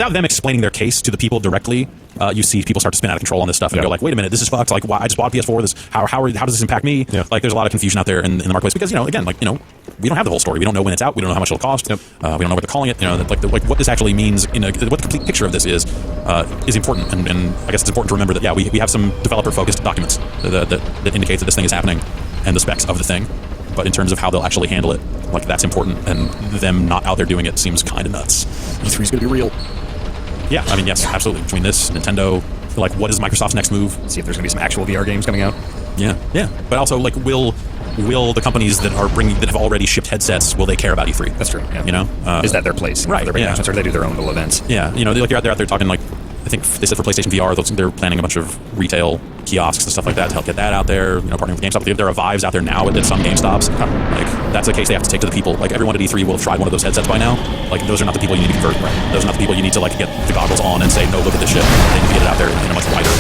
without them explaining their case to the people directly, you see people start to spin out of control on this stuff and go like, wait a minute, this is fucked. Like, why, I just bought a PS4. This how does this impact me? Yeah. Like, there's a lot of confusion out there in the marketplace because, again, like, we don't have the whole story. We don't know when it's out. We don't know how much it'll cost. Yep. We don't know what they're calling it. Like what this actually means, what the complete picture of this is important. And I guess it's important to remember that, we have some developer-focused documents that indicate that this thing is happening and the specs of the thing. But in terms of how they'll actually handle it, like, that's important. And them not out there doing it seems kind of nuts. E3 is going to be real. Yeah, I mean, yes, absolutely. Between this, Nintendo, like, what is Microsoft's next move? See if there's going to be some actual VR games coming out. Yeah. But also, like, will the companies that have already shipped headsets, will they care about E3? That's true. Yeah. Is that their place? Right. For their announcements, or do they do their own little events? Yeah. They're out there talking, like, I think they said for PlayStation VR, they're planning a bunch of retail kiosks and stuff like that to help get that out there. Partnering with GameStop. There are Vives out there now at some GameStops. Like, that's a case they have to take to the people. Like, everyone at E3 will have tried one of those headsets by now. Like, those are not the people you need to convert. Right. Those are not the people you need to, like, get the goggles on and say, no, look at this shit. They need to get it out there in a much wider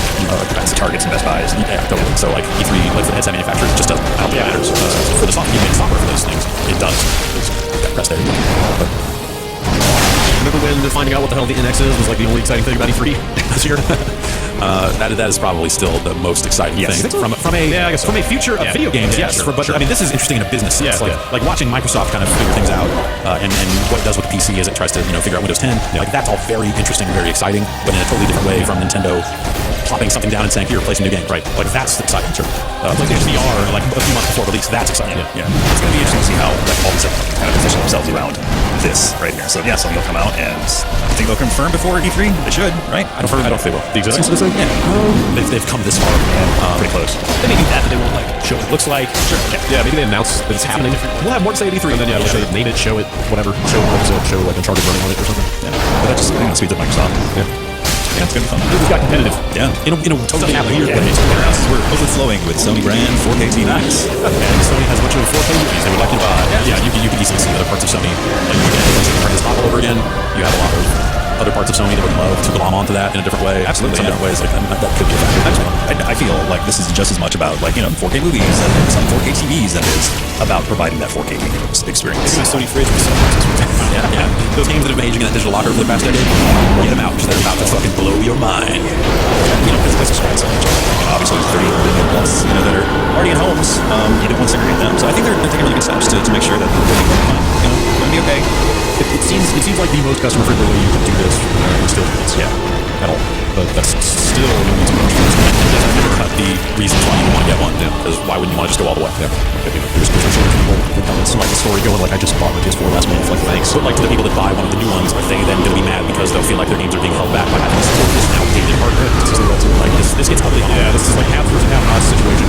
capacity. Targets and Best Buys. Yeah, totally. So, like, E3, like, for the headset manufacturers, just doesn't. I don't think it matters. For the software, you make software for those things. It does. Got pressed there. Remember when finding out what the hell the NX is was like the only exciting thing about E3 this year? That is probably still the most exciting thing from a future of video games. Yes, but I mean, this is interesting in a business sense. Like watching Microsoft kind of figure things out, and what it does with the PC as it tries to figure out Windows 10. Like, that's all very interesting and very exciting, but in a totally different way from Nintendo plopping something down and saying, here, play some new games. Right. Like, that's exciting. Sure. PlayStation VR, like a few months before release, that's exciting. Yeah. It's going to be interesting to see how all these kind of position themselves around this right here. So something will come out, and I think they'll confirm before E3. They should, right? I don't think they will. The existence of this thing? Yeah. They've come this far. Pretty close. They may do that, but they won't show it. Looks like. Sure. Yeah, maybe they announce that it's happening. We'll have more to say at E3. And then they'll show it, name it, show it, whatever. Show an episode, show like Uncharted running on it or something. Yeah. But that just speeds up Microsoft. Yeah, it's going to be fun. It got competitive. Yeah. In a totally weird way. We're overflowing with Sony brand 4K TVs. And Sony has a bunch of 4K movies they would like you to buy. Yeah, you can easily see other parts of Sony. Like, turn this model over again. You have a lot of other parts of Sony that would love to glom onto that in a different way. Absolutely. In some different ways. Like, that could be a factor. I feel like this is just as much about 4K movies and some 4K TVs than it is about providing that 4K experience. My Sony fridge was so Yeah. Those games that have been aging in that digital locker for the past decade, get them out because they're about to fucking blow your mind. Because this is so much. Obviously, there's 30 million plus, that are already in homes. You don't want to segregate them. So I think they're taking really good steps to make sure that they're going to be okay. It seems like the most customer friendly way you can do this still is at all. But that's still no need to much for this. It doesn't undercut the reasons why you want to get one. Because why wouldn't you want to just go all the way? Yeah. There's people who come and like the story going like, I just bought my PS4 last month. Like, thanks. But like, to the people that buy one of the new ones, are they then going to be mad because they'll feel like their games are being held back by having to support this outdated hardware? Like, this gets ugly. Yeah, this is like half person, half not situation.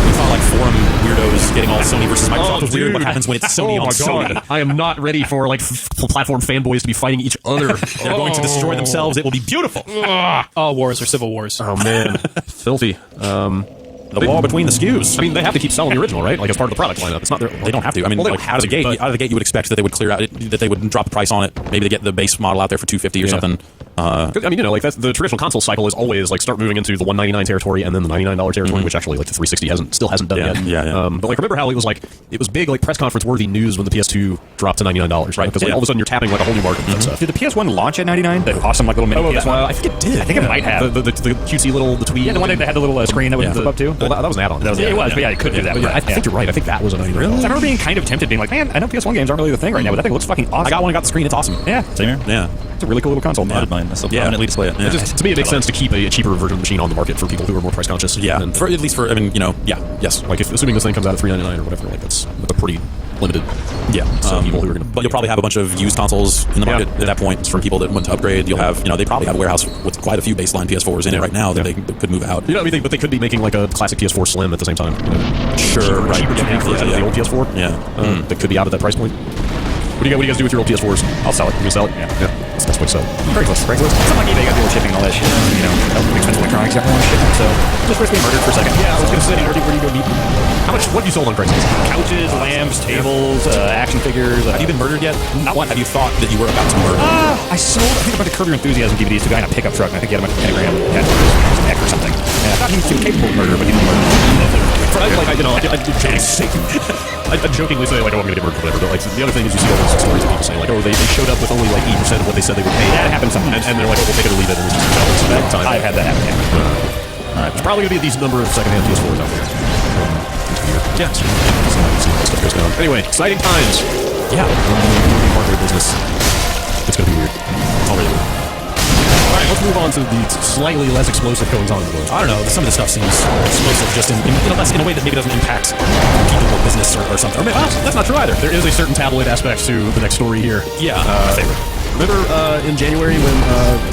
We thought like forum weirdos getting all Sony versus Microsoft was weird. What happens when it's Sony on Sony? I am not ready for like platform fanboys to be fighting each other. They're going to destroy themselves. It will be beautiful. All wars are civil wars. Oh man, filthy. The wall between the SKUs. I mean, they have to keep selling the original, right? Like, as part of the product lineup. It's not their. They don't have to. I mean, well, like, out of the gate, you would expect that they would clear out, that they would drop the price on it. Maybe they get the base model out there for $250 or something. I mean, like, that's the traditional console cycle is always like start moving into the $199 territory and then the $99 territory, which actually like the 360 still hasn't done yet. Yeah. But like, remember how it was big like press conference worthy news when the PS2 dropped to $99, right? Because like all of a sudden you're tapping like a whole new market. Did the PS1 launch at $99? That awesome like little mini PS1. I think it did. I think it might have the cutesy little tweet. Yeah, the one that had the little screen that would flip up too. Well, that was an add-on. It was, but it could do that. But I think you're right. I think that was a $99. Really? I remember being kind of tempted, being like, man, I know PS1 games aren't really the thing right now, but that thing looks fucking awesome. I got one. I got the screen. It's awesome. Yeah, same here. Yeah. It's a really cool little console. Yeah. Mine. I still prominently display it. Yeah. To me, it makes sense to keep a cheaper version of the machine on the market for people who are more price conscious. Yeah. And, At least for, I mean, yes. Like, assuming this thing comes out at $399 or whatever, like that's a pretty limited. Yeah. People who are going to. But you'll probably have a bunch of used consoles in the market at that point from people that want to upgrade. You'll have, they probably have a warehouse with quite a few baseline PS4s in it right now that they could move out. But they could be making like a classic PS4 Slim at the same time. Cheaper version of the old PS4. Yeah. That could be out at that price point. What do you guys do with your old PS4s? I'll sell it. You gonna sell it? Yeah. That's the best way to sell it. Craigslist. Something like eBay got people shipping all that shit. Expensive electronics, everyone shipping. So just risk being murdered for a second. Yeah, I was gonna say, where do you go meet? How much? What have you sold on Craigslist? Couches, lamps, tables, action figures. Have you been murdered yet? Not one. Have you thought that you were about to murder? I sold a bunch of Curb Your Enthusiasm DVDs to a guy in a pickup truck, and I think he had a bunch of pentagram tattoos, neck or something. And I thought he was too capable of murder, but he didn't murder. I did Satan. I jokingly say, like, oh, I'm going to get murdered, whatever. But, like, the other thing is you see all those stories of people saying, like, oh, they showed up with only, like, 8% of what they said they would pay. That happens sometimes. And they're like, oh, we'll take it or leave it. And it's just that time. I've had that happen. All right. There's probably going to be a decent number of secondhand PS4s out there. Yeah. See how stuff goes down. Anyway, exciting times. Yeah. Hardware business. It's going to be weird. Already. All right, let's move on to the slightly less explosive goings on in the world. I don't know. Some of this stuff seems explosive, just in a way that maybe doesn't impact people or business or something. Or maybe, that's not true either. There is a certain tabloid aspect to the next story here. Yeah, my favorite. Remember in January when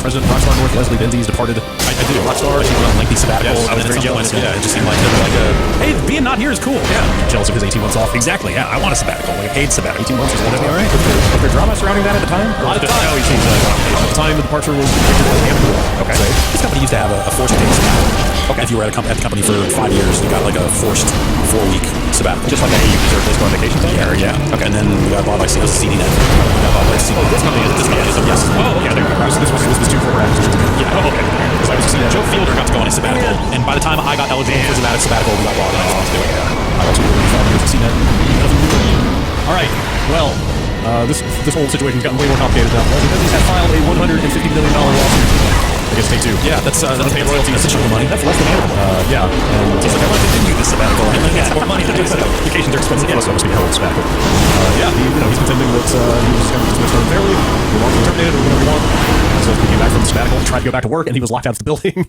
President Rockstar North Leslie Benzies departed? I do. Rockstar, she went on a lengthy sabbatical. Yes, I was and very at some jealous, point, yeah. it just seemed like they were like, hey, being not here is cool. Yeah. Jealous of his 18 months off. Exactly. Yeah. I want a sabbatical, like a paid sabbatical. 18 months is that all right? Was there drama surrounding that at the time? A lot of time. No, he changed that. At the time, the departure was predicted as amicable. Okay. This company used to have a forced paid sabbatical. Okay. If you were at the company for 5 years, you got like a forced 4-week sabbatical. Just like, hey, you deserve this, go on vacation time? Yeah. Okay. And then we got bought by CDNet. We got bought by CDNet. This company is this company. Yes. Oh, okay. There we go. This was 2 4 acquisitions. Yeah. Oh, okay. Because I was Joe Fielder got to go on a sabbatical, and by the time I got eligible for sabbatical, we got bought, and I was to do it. I also worked 5 years at CNET. All right. Well, this whole situation's gotten way more complicated now. Because he's had filed a $150 million lawsuit against Take-Two. Yeah, that's paid royalties. That's a chunk of money. That's less than amicable. Yeah. And It's like I want to continue this sabbatical. And then get more money to do so. Vacations are expensive. Plus, that must be a hell of a sabbatical. Yeah, he's contending that he was kind of dismissed unfairly, or wrongfully terminated, or whatever you want. So he came back from the sabbatical, tried to go back to work, and he was locked out of the building.